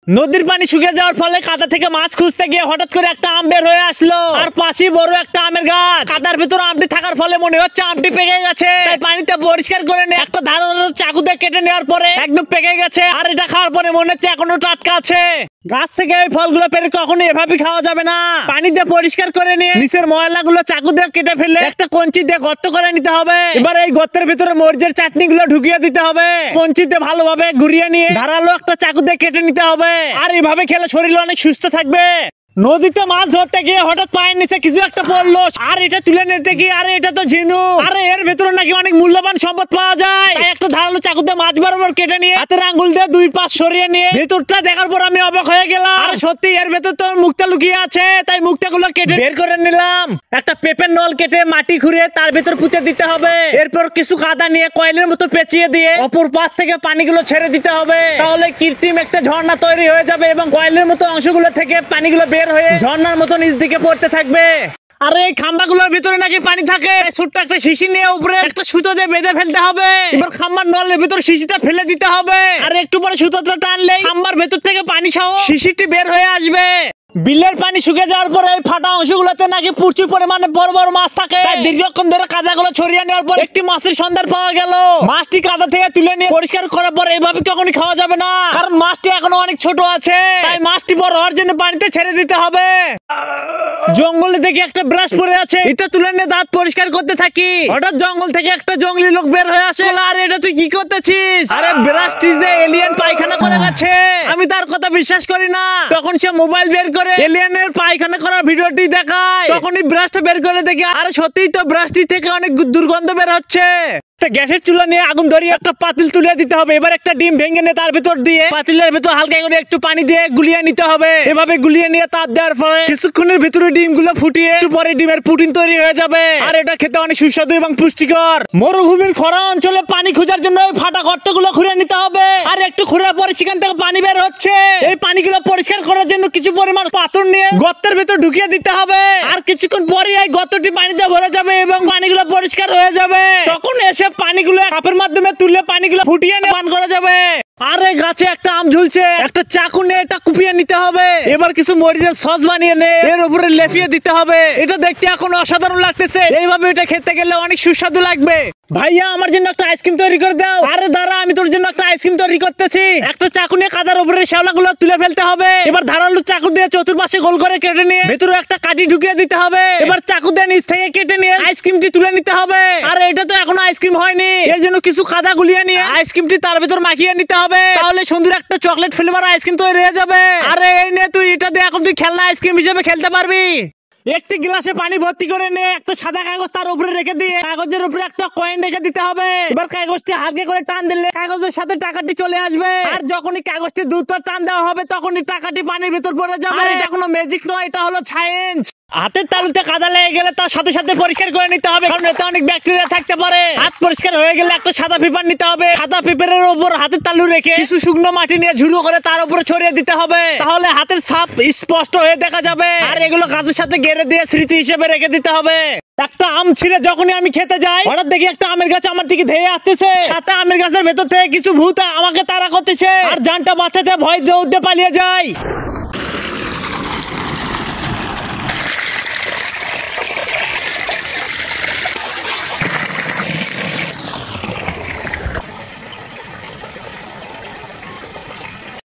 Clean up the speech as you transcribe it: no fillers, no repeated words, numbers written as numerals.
নদীর পানি শুকিয়ে যাওয়ার ফলে কাদা থেকে মাছ খুঁজতে গিয়ে হঠাৎ করে একটা আম বের হয়ে আসলো। আর পাশেই বড় একটা আমের গাছ। কাদার ভিতরে আমটি থাকার ফলে মনে হচ্ছে আমটি পেকে গেছে। তাই পানিতে পরিষ্কার করে নিয়ে একটা ধারালো চাকু দিয়ে কেটে নেওয়ার পরে একদম পেকে গেছে। আর এটা খাওয়ার পরে মনে হচ্ছে এখনো টাটকা আছে। গাছ থেকে এই ফলগুলো পেরে কখনো এভাবে খাওয়া যাবে না। পানি দিয়ে পরিষ্কার করে নিয়ে নিচের ময়লাগুলো চাকু দিয়ে কেটে ফেলে একটা কঞ্চি দিয়ে গর্ত করে নিতে হবে। এবার এই গর্তের ভিতরে মরিচের চাটনি গুলো ঢুকিয়ে দিতে হবে। কঞ্চি দিয়ে ভালোভাবে ঘুরিয়ে নিয়ে ধারালো একটা চাকু দিয়ে কেটে নিতে হবে। আর এইভাবে খেলে শরীর অনেক সুস্থ থাকবে। নদীতে মাছ ধরতে গিয়ে হঠাৎ পায়ের নিচে কিছু একটা পড়লো। আর এটা তুলে নিতে গিয়ে আরে এটা তো ঝিনুক। আরে এর ভেতরে নাকি অনেক মূল্যবান সম্পদ পাওয়া যায়। তাই একটা ধারালো চাকু দিয়ে মাছ বরাবর কেটে নিয়ে হাতের আঙ্গুল দিয়ে দুই পাশ সরিয়ে নিয়ে ভেতরটা দেখার পর আমি অবাক হয়ে গেলাম। আর সত্যি এর ভেতর তো মুক্তা লুকিয়ে আছে। তাই মুক্তাগুলো কেটে বের করে নিলাম। একটা পেঁপের নল কেটে মাটি খুঁড়ে তার ভেতর পুঁতে দিতে হবে। এরপর কিছু কাদা নিয়ে কয়েলের মতো পেঁচিয়ে দিয়ে অপর পাশ থেকে পানিগুলো ছেড়ে দিতে হবে। তাহলে কৃত্রিম একটা ঝর্ণা তৈরি হয়ে যাবে এবং কয়েলের মতো অংশগুলো থেকে পানিগুলো বের হয়ে ঝর্ণার মতো নিচ দিকে পড়তে থাকবে। আর এই খাম্বাগুলোর ভিতরে নাকি পানি থাকে। ছোট্ট একটা শিশি নিয়ে উপরে একটা সুতো দিয়ে বেঁধে ফেলতে হবে। এবার খাম্বার নলের ভিতর শিশিটা ফেলে দিতে হবে। আর একটু পরে সুতোটা টানলেই খাম্বার ভেতর থেকে পানি সহ শিশিটি বের হয়ে আসবে। বিলের পানি শুকিয়ে যাওয়ার পরে এই ফাটা অংশগুলোতে নাকি প্রচুর পরিমাণে বড় বড় মাছ থাকে। তাই দীর্ঘক্ষণ ধরে কাদাগুলো ছড়িয়ে নেওয়ার পর একটি মাছের সন্ধান পাওয়া গেল। মাছটি কাদা থেকে তুলে নিয়ে পরিষ্কার করার পর এইভাবে কখনই খাওয়া যাবে না, কারণ মাছটি এখনো অনেক ছোট আছে। তাই মাছটি বড় হওয়ার জন্য পানিতে ছেড়ে দিতে হবে। জঙ্গলে থেকে একটা ব্রাশ পড়ে আছে, এটা তুলে নিয়ে দাঁত পরিষ্কার করতে থাকি। হঠাৎ জঙ্গল থেকে একটা জঙ্গলি লোক বের হয়ে আসে। আরে এটা তুই কি করতেছিস? আরে ব্রাশটি যে এলিয়েন পায়খানা করে গেছে। আমি তার কথা বিশ্বাস করি না। তখন সে মোবাইল বের করে এলিয়েনের পায়খানা করার ভিডিওটি দেখায়। তখনই ব্রাশটা বের করে দেখি আরে সত্যিই তো ব্রাশটি থেকে অনেক দুর্গন্ধ বের হচ্ছে। একটা গ্যাসের চুলা নিয়ে আগুন ধরিয়ে একটা পাতিল তুলে দিতে হবে। এবার একটা ডিম ভেঙে নিয়ে তার ভিতর দিয়ে পাতিলের ভিতর হালকা করে একটু পানি দিয়ে গুলিয়ে নিতে হবে। এভাবে গুলিয়ে নিয়ে তাপ দেওয়ার পরে কিছুক্ষণের ভিতরে ডিমগুলো ফুটিয়ে একটু পরে ডিমের পুটিন তৈরি হয়ে যাবে। আর এটা খেতে অনেক সুস্বাদু এবং পুষ্টিকর। মরুভূমির খরা অঞ্চলে পানি খোঁজার জন্য ফাটা গর্তগুলো খুঁড়ে নিতে হবে। আর একটু খুঁড়ার পরে সেখান থেকে পানি বের হচ্ছে। এই পানিগুলো পরিষ্কার করার জন্য কিছু পরিমাণ পাথর নিয়ে গর্তের ভিতর ঢুকিয়ে দিতে হবে। আর কিছুক্ষণ পরে এই গর্তটি পানিতে ভরে যাবে এবং পানিগুলো পরিষ্কার হয়ে যাবে। তখন এসে পানিগুলো কাপের মাধ্যমে তুলে পানিগুলো ফুটিয়ে নিয়ে পান করা যাবে। আরে গাছে একটা আম ঝুলছে, একটা চাকু নিয়ে এটা কুপিয়ে নিতে হবে। এবার কিছু মরিচের সস বানিয়ে নে এর উপরে লেপিয়ে দিতে হবে। এটা দেখতে এখন অসাধারণ লাগতেছে। এইভাবে এটা খেতে গেলে অনেক সুস্বাদু লাগবে। ভাইয়া আমার জন্য একটা আইসক্রিম তৈরি করে দাও। আরে দাঁড়া, আমি তোর জন্য একটা আইসক্রিম তৈরি করতেছি। একটা চাকু নিয়ে কাদার উপরে শ্যাওলাগুলো তুলে ফেলতে হবে। এবার ধারালো চাকু দিয়ে চতুর্পাশে গোল করে কেটে নিয়ে ভেতরে একটা কাঠি ঢুকিয়ে দিতে হবে। এবার চাকু দিয়ে নিচ থেকে কেটে নিয়ে আইসক্রিমটি তুলে নিতে হবে। আর এটা তো এখনো আইসক্রিম হয়নি, এর জন্য কিছু কাদা গুলিয়ে নিয়ে আইসক্রিমটি তার ভেতর মাখিয়ে নিতে হবে। তাহলে সুন্দর একটা চকলেট ফ্লেভার আইসক্রিম তৈরি হয়ে যাবে। আরে এই নে তুই এটা দিয়ে এখন তুই খেলনা আইসক্রিম হিসেবে খেলতে পারবি। একটি গ্লাসে পানি ভর্তি করে নিয়ে একটা সাদা কাগজ তার উপরে রেখে দিয়ে কাগজের উপরে একটা কয়েন রেখে দিতে হবে। এবার কাগজটি হালকা করে টান দিলে কাগজের সাথে টাকাটি চলে আসবে। আর যখনই কাগজটি দ্রুত টান দেওয়া হবে তখনই টাকাটি পানির ভিতর পড়ে যাবে। আর এটা কোনো ম্যাজিক নয়, এটা হলো সায়েন্স। হাতের তালুতে কাদা লেগে গেলে তার সাথে সাথে পরিষ্কার করে নিতে হবে, কারণ এতে অনেক ব্যাকটেরিয়া থাকতে পারে। হাত পরিষ্কার হয়ে গেলে একটা সাদা পেপার নিতে হবে। সাদা পেপারের উপর হাতের তালু রেখে কিছু শুকনো মাটি নিয়ে ঝুড়ো করে তার উপরে ছড়িয়ে দিতে হবে। তাহলে হাতের ছাপ স্পষ্ট হয়ে দেখা যাবে। আর এগুলো কাজের সাথে গেড়ে দিয়ে স্মৃতি হিসেবে রেখে দিতে হবে। একটা আম ছিঁড়ে যখনই আমি খেতে যাই হঠাৎ দেখি একটা আমের গাছ আমার দিকে ধেয়ে আসতেছে। সাথে আমের গাছের ভেতর থেকে কিছু ভূত আমাকে তাড়া করতেছে। আর জানটা বাঁচাতে ভয় দৌড়ে পালিয়ে যায়।